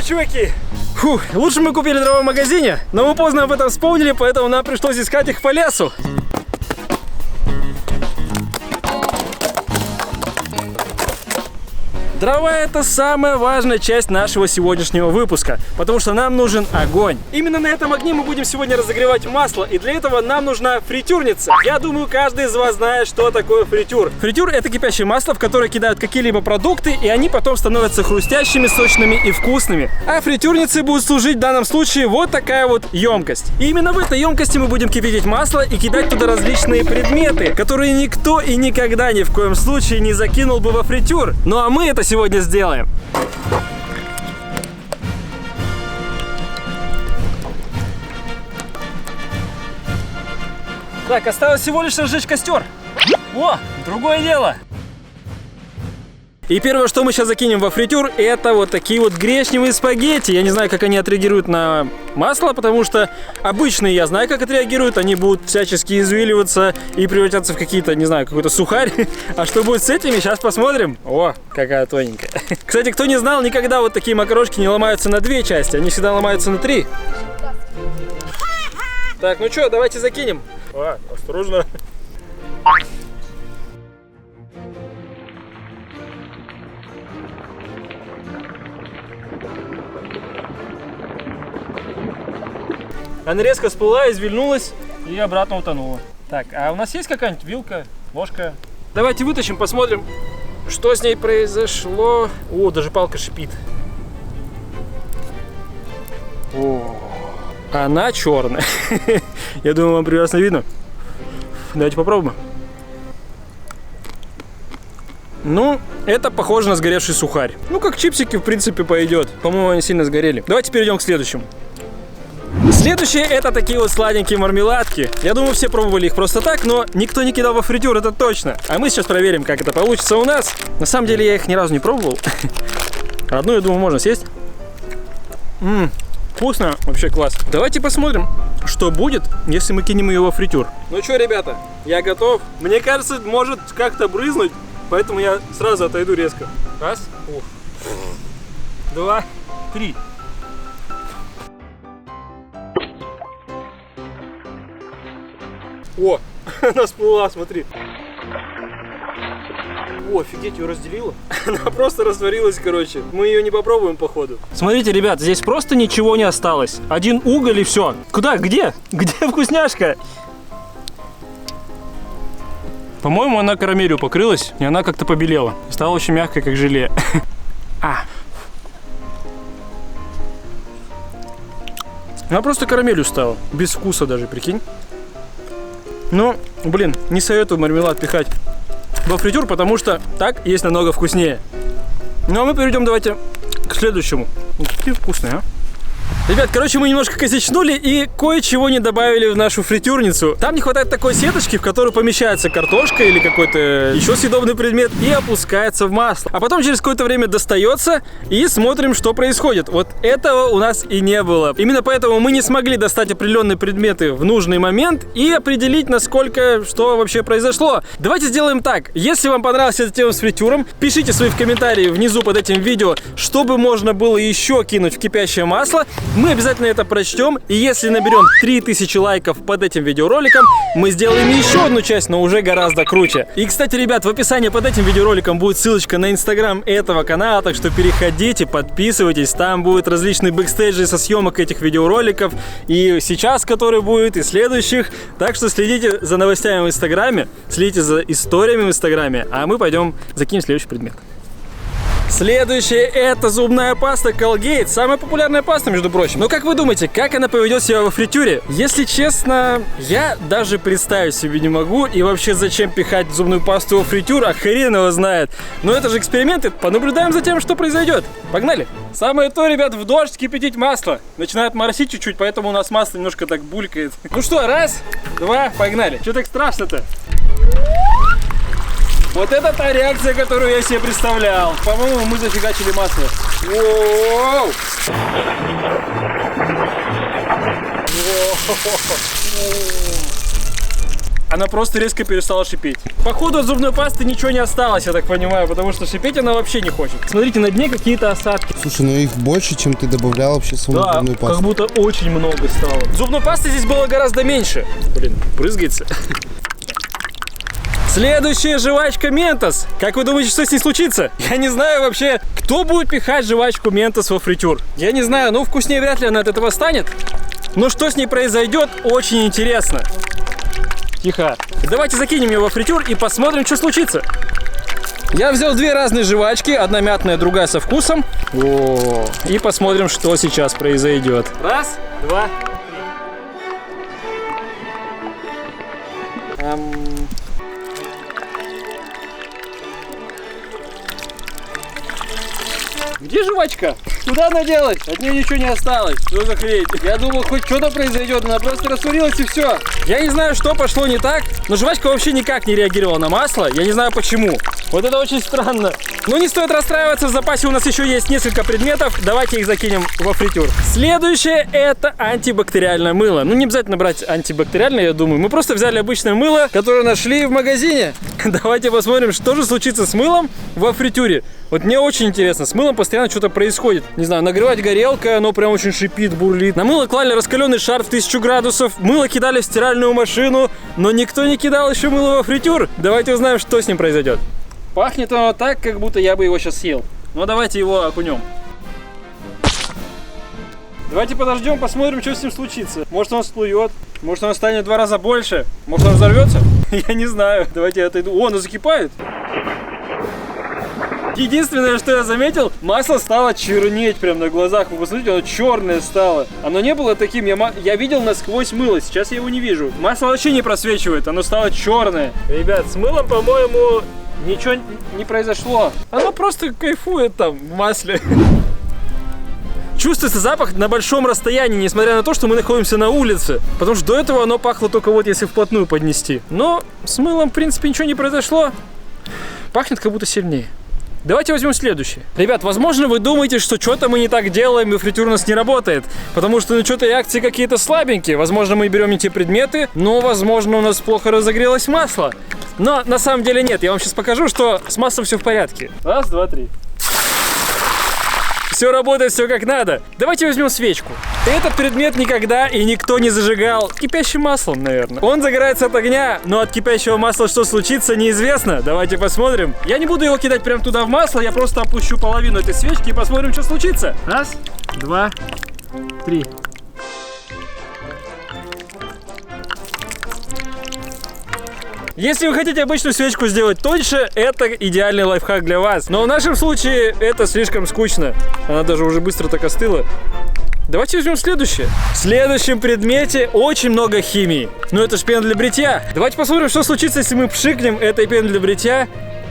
чуваки! Фух, лучше мы купили дрова в магазине, но мы поздно об этом вспомнили, поэтому нам пришлось искать их по лесу. Дрова — это самая важная часть нашего сегодняшнего выпуска, потому что нам нужен огонь. Именно на этом огне мы будем сегодня разогревать масло, и для этого нам нужна фритюрница. Я думаю, каждый из вас знает, что такое фритюр. Фритюр — это кипящее масло, в которое кидают какие-либо продукты, и они потом становятся хрустящими, сочными и вкусными. А фритюрницей будет служить в данном случае вот такая вот емкость. И именно в этой емкости мы будем кипятить масло и кидать туда различные предметы, которые никто и никогда ни в коем случае не закинул бы во фритюр. Ну а мы это сегодня сделаем. Так, осталось всего лишь разжечь костер. О, другое дело. И первое, что мы сейчас закинем во фритюр, это вот такие вот гречневые спагетти. Я не знаю, как они отреагируют на масло, потому что обычные я знаю, как отреагируют. Они будут всячески извиливаться и превратятся в какие-то, не знаю, какой-то сухарь. А что будет с этими, сейчас посмотрим. О, какая тоненькая. Кстати, кто не знал, никогда вот такие макарошки не ломаются на две части. Они всегда ломаются на три. Так, ну что, давайте закинем. А, осторожно. Она резко всплыла, извильнулась и обратно утонула. Так, а у нас есть какая-нибудь вилка, ложка? Давайте вытащим, посмотрим, что с ней произошло. О, даже палка шипит. О, она черная. Я думаю, вам прекрасно видно. Давайте попробуем. Ну, это похоже на сгоревший сухарь. Ну, как чипсики, в принципе, пойдет. По-моему, они сильно сгорели. Давайте перейдем к следующему. Следующее — это такие вот сладенькие мармеладки. Я думаю, все пробовали их просто так, но никто не кидал во фритюр, это точно. А мы сейчас проверим, как это получится у нас. На самом деле я их ни разу не пробовал. Одну, я думаю, можно съесть. Вкусно, вообще класс. Давайте посмотрим, что будет, если мы кинем ее во фритюр. Ну что, ребята, я готов. Мне кажется, может как-то брызнуть, поэтому я сразу отойду резко. Раз, два, три. О, она всплыла, смотри. О, офигеть, ее разделила. Она просто растворилась, короче. Мы ее не попробуем, походу. Смотрите, ребят, здесь просто ничего не осталось. Один уголь и все. Куда? Где? Где вкусняшка? По-моему, она карамелью покрылась, и она как-то побелела. Стала очень мягкой, как желе. Она просто карамелью стала. Без вкуса даже, прикинь. Ну, блин, не советую мармелад пихать во фритюр, потому что так есть намного вкуснее. Ну, а мы перейдем, давайте, к следующему. Какие вкусные, а? Ребят, короче, мы немножко косячнули и кое-чего не добавили в нашу фритюрницу. Там не хватает такой сеточки, в которую помещается картошка или какой-то еще съедобный предмет и опускается в масло. А потом через какое-то время достается и смотрим, что происходит. Вот этого у нас и не было. Именно поэтому мы не смогли достать определенные предметы в нужный момент и определить, насколько что вообще произошло. Давайте сделаем так. Если вам понравилась эта тема с фритюром, пишите свои в комментарии внизу под этим видео, чтобы можно было еще кинуть в кипящее масло. Мы обязательно это прочтем, и если наберем 3000 лайков под этим видеороликом, мы сделаем еще одну часть, но уже гораздо круче. И, кстати, ребят, в описании под этим видеороликом будет ссылочка на инстаграм этого канала, так что переходите, подписывайтесь, там будут различные бэкстейджи со съемок этих видеороликов, и сейчас, который будет, и следующих, так что следите за новостями в инстаграме, следите за историями в инстаграме, а мы пойдем закинем следующий предмет. Следующее — это зубная паста Colgate. Самая популярная паста, между прочим. Но как вы думаете, как она поведет себя во фритюре? Если честно, я даже представить себе не могу. И вообще, зачем пихать зубную пасту во фритюр, а хрен его знает. Но это же эксперименты. Понаблюдаем за тем, что произойдет. Погнали! Самое то, ребят, в дождь кипятить масло. Начинает моросить чуть-чуть, поэтому у нас масло немножко так булькает. Ну что, раз, два, погнали. Что так страшно-то? Вот это та реакция, которую я себе представлял. По-моему, мы зафигачили масло. Воу! она просто резко перестала шипеть. Походу от зубной пасты ничего не осталось, я так понимаю, потому что шипеть она вообще не хочет. Смотрите, на дне какие-то осадки. Слушай, ну их больше, чем ты добавлял вообще саму зубную пасту. Как будто очень много стало. Зубной пасты здесь было гораздо меньше. Блин, брызгается. Следующая жвачка Ментос. Как вы думаете, что с ней случится? Я не знаю вообще, кто будет пихать жвачку Ментос во фритюр. Я не знаю, ну вкуснее вряд ли она от этого станет. Но что с ней произойдет, очень интересно. Тихо. Давайте закинем ее во фритюр и посмотрим, что случится. Я взял две разные жвачки, одна мятная, другая со вкусом. О, и посмотрим, что сейчас произойдет. Раз, два, три. Где жвачка? Куда она делась? От нее ничего не осталось. Что за хрень? Я думал, хоть что-то произойдет, она просто растворилась и все. Я не знаю, что пошло не так, но жвачка вообще никак не реагировала на масло. Я не знаю почему. Вот это очень странно. Но не стоит расстраиваться, в запасе у нас еще есть несколько предметов. Давайте их закинем во фритюр. Следующее — это антибактериальное мыло. Ну, не обязательно брать антибактериальное, я думаю. Мы просто взяли обычное мыло, которое нашли в магазине. Давайте посмотрим, что же случится с мылом во фритюре. Вот мне очень интересно, с мылом постоянно что-то происходит. Не знаю, нагревать горелка, оно прям очень шипит, бурлит. На мыло клали раскаленный шар в 1000 градусов, мыло кидали в стиральную машину, но никто не кидал еще мыло во фритюр. Давайте узнаем, что с ним произойдет. Пахнет оно так, как будто я бы его сейчас съел. Но давайте его окунем. Давайте подождем, посмотрим, что с ним случится. Может, он всплывет, может, он станет в 2 раза больше, может, он взорвется. Я не знаю. Давайте я отойду. О, оно закипает. Единственное, что я заметил, масло стало чернеть прям на глазах. Вы посмотрите, оно черное стало. Оно не было таким, я видел насквозь мыло, сейчас я его не вижу. Масло вообще не просвечивает, оно стало черное. Ребят, с мылом, по-моему, ничего не произошло. Оно просто кайфует там в масле. Чувствуется запах на большом расстоянии, несмотря на то, что мы находимся на улице. Потому что до этого оно пахло только вот если вплотную поднести. Но с мылом, в принципе, ничего не произошло. Пахнет как будто сильнее. Давайте возьмем следующее. Ребят, возможно, вы думаете, что что-то мы не так делаем, и фритюр у нас не работает. Потому что, ну, что-то реакции какие-то слабенькие. Возможно, мы берем не те предметы, но, возможно, у нас плохо разогрелось масло. Но на самом деле нет. Я вам сейчас покажу, что с маслом все в порядке. Раз, два, три. Все работает, все как надо. Давайте возьмем свечку. Этот предмет никогда и никто не зажигал кипящим маслом, наверное. Он загорается от огня, но от кипящего масла что случится, неизвестно. Давайте посмотрим. Я не буду его кидать прямо туда в масло, я просто опущу половину этой свечки и посмотрим, что случится. Раз, два, три. Если вы хотите обычную свечку сделать тоньше, это идеальный лайфхак для вас. Но в нашем случае это слишком скучно. Она даже уже быстро так остыла. Давайте возьмем следующее. В следующем предмете очень много химии. Но это же пена для бритья. Давайте посмотрим, что случится, если мы пшикнем этой пеной для бритья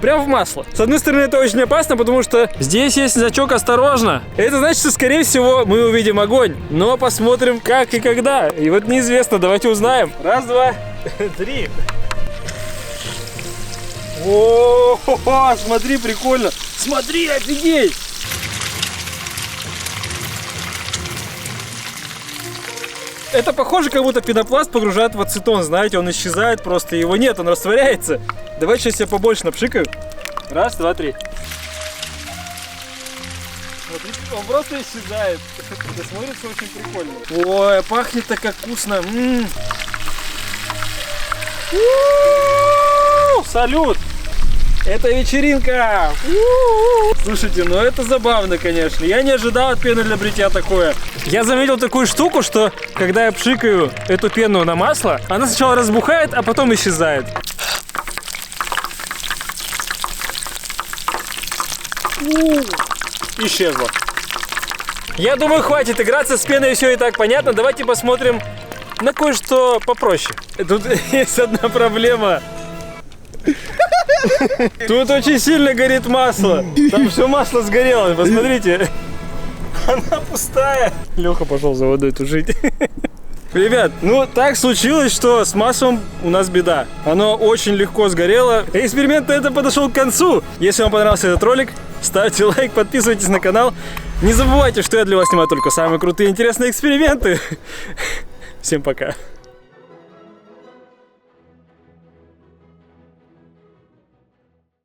прямо в масло. С одной стороны, это очень опасно, потому что здесь есть значок «Осторожно». Это значит, что, скорее всего, мы увидим огонь. Но посмотрим, как и когда. И вот неизвестно. Давайте узнаем. Раз, два, три. О, смотри, прикольно. Смотри, офигеть. Это похоже, как будто пенопласт погружают в ацетон. Знаете, он исчезает, просто его нет, он растворяется. Давайте сейчас я побольше напшикаю. Раз, два, три. Смотрите, он просто исчезает. Это смотрится очень прикольно. Ой, пахнет-то как вкусно. Салют! Это вечеринка! Слушайте, ну это забавно, конечно. Я не ожидал от пены для бритья такое. Я заметил такую штуку, что когда я пшикаю эту пену на масло, она сначала разбухает, а потом исчезает. Исчезла. Я думаю, хватит играться с пеной, все и так понятно. Давайте посмотрим на кое-что попроще. Тут есть одна проблема. Тут очень сильно горит масло. Там все масло сгорело, посмотрите. Она пустая. Леха пошел за водой тушить. Ребят, ну так случилось, что с маслом у нас беда. Оно очень легко сгорело. Эксперимент на это подошел к концу. Если вам понравился этот ролик, ставьте лайк, подписывайтесь на канал. Не забывайте, что я для вас снимаю только самые крутые и интересные эксперименты. Всем пока.